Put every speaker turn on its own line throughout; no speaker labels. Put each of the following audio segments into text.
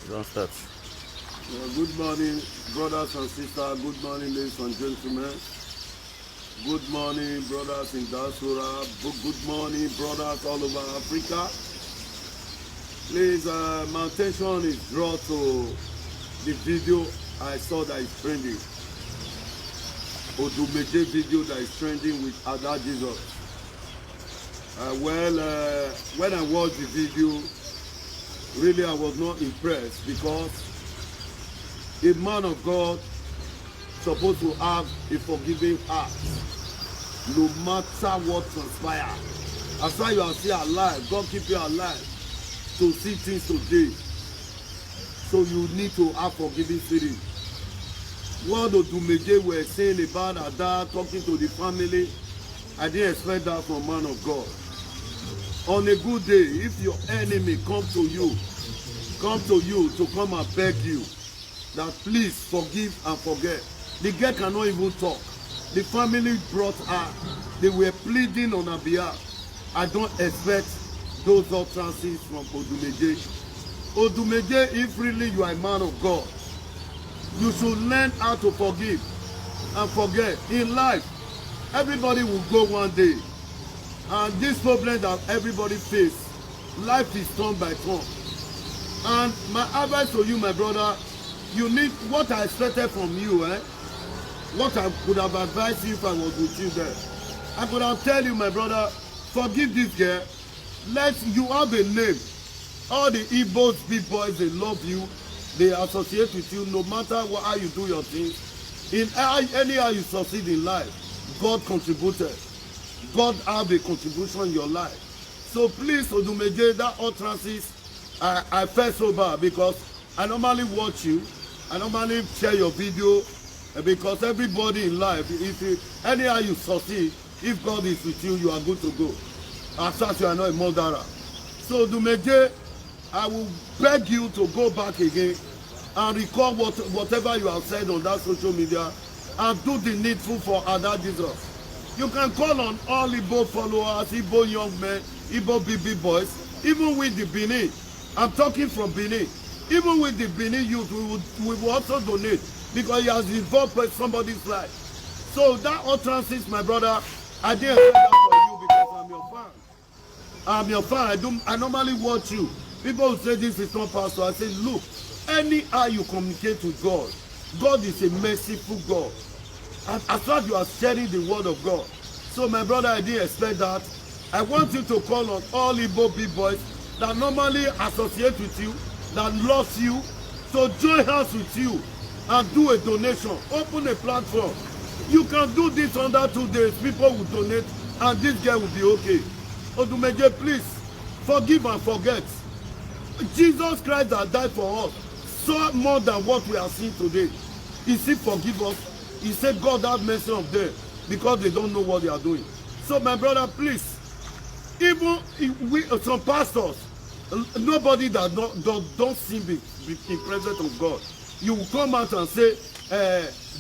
Don't start.
Good morning, brothers and sisters. Good morning, ladies and gentlemen. Good morning, brothers in diaspora. Good morning, brothers all over Africa. Please, my attention is drawn to the video I saw that is trending. Odumeje video that is trending with Ada Jesus. When I watched the video, really I was not impressed because a man of God supposed to have a forgiving heart no matter what transpires. As long as you are still alive, God keep you alive to see things today. So you need to have forgiving spirit. What Odumeje were saying about Ada, talking to the family, I didn't expect that from man of God. On a good day, if your enemy come to you to come and beg you that please forgive and forget. The girl cannot even talk. The family brought her. They were pleading on her behalf. I don't expect those utterances from Odumeje. Odumeje, if really you are a man of God, you should learn how to forgive and forget. In life, everybody will go one day. And this problem that everybody face, life is turn by turn. And my advice to you, my brother, you need what I expected from you, what I could have advised you if I was with you there. I could have tell you, my brother, forgive this girl. You have a name. All the Igbos, big boys, they love you. They associate with you no matter how you do your things. In anyhow you succeed in life, God contributed. God have a contribution in your life. So please, Odumeje, that utterances, I felt so bad because I normally watch you. I normally share your video because everybody in life, anyhow you succeed, if God is with you, you are good to go. As such, you are not a murderer. So Odumeje, I will beg you to go back again and record whatever you have said on that social media and do the needful for Ada Jesus. You can call on all Igbo followers, Igbo young men, Igbo BB boys, even with the Benin. I'm talking from Benin. Even with the Benin youth, we will also donate because he has involved somebody's life. So that utterances, my brother, I didn't say that for you because I'm your fan. I'm your fan. I normally watch you. People will say this is not pastor. I say, look, anyhow you communicate with God, God is a merciful God. And as long as you are sharing the word of God. So my brother, I didn't expect that. I want you to call on all Igbo big boys that normally associate with you, that loves you, to join hands with you and do a donation. Open a platform. You can do this under 2 days. People will donate and this girl will be okay. Odumeje, please forgive and forget. Jesus Christ that died for us, so more than what we are seeing today. He said forgive us. He said God have mercy on them because they don't know what they are doing. So my brother, please, even some pastors, nobody that don't seem be in presence of God, you will come out and say,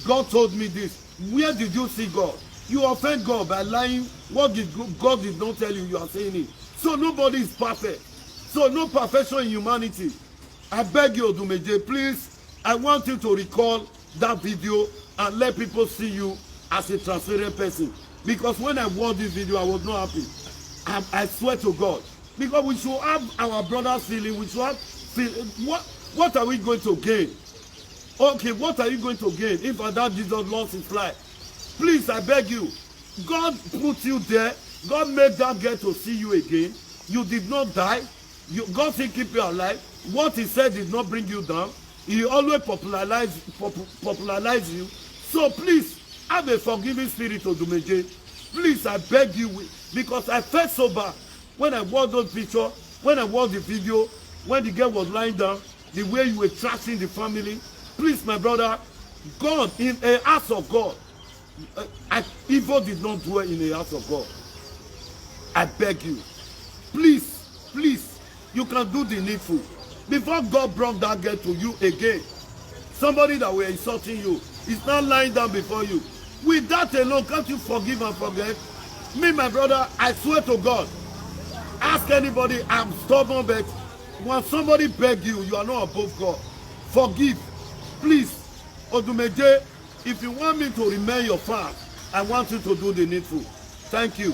God told me this. Where did you see God? You offend God by lying. What did God did not tell you? You are saying it. So nobody is perfect. So no perfection in humanity. I beg you, Odumeje, please, I want you to recall that video and let people see you as a transparent person. Because when I watched this video, I was not happy. I swear to God. Because we should have our brother's feeling. We should have what are we going to gain? Okay, what are you going to gain if that Jesus lost his life? Please, I beg you. God put you there. God made that girl to see you again. You did not die. God still keep you alive. What he said did not bring you down. He always popularize you. So please, have a forgiving spirit, Odumeje. Please, I beg you, because I felt so bad when I watched those pictures, when I watched the video, when the girl was lying down, the way you were trashing the family. Please, my brother, God, in a house of God, evil did not dwell in a house of God. I beg you. Please, you can do the needful. Before God brought that girl to you again, somebody that were insulting you is now lying down before you. With that alone, can't you forgive and forget? Me, my brother, I swear to God, ask anybody, I'm stubborn, but When somebody beg you, you are not above God. Forgive. Please, Odumeje, if you want me to remain your fan, I want you to do the needful. Thank you.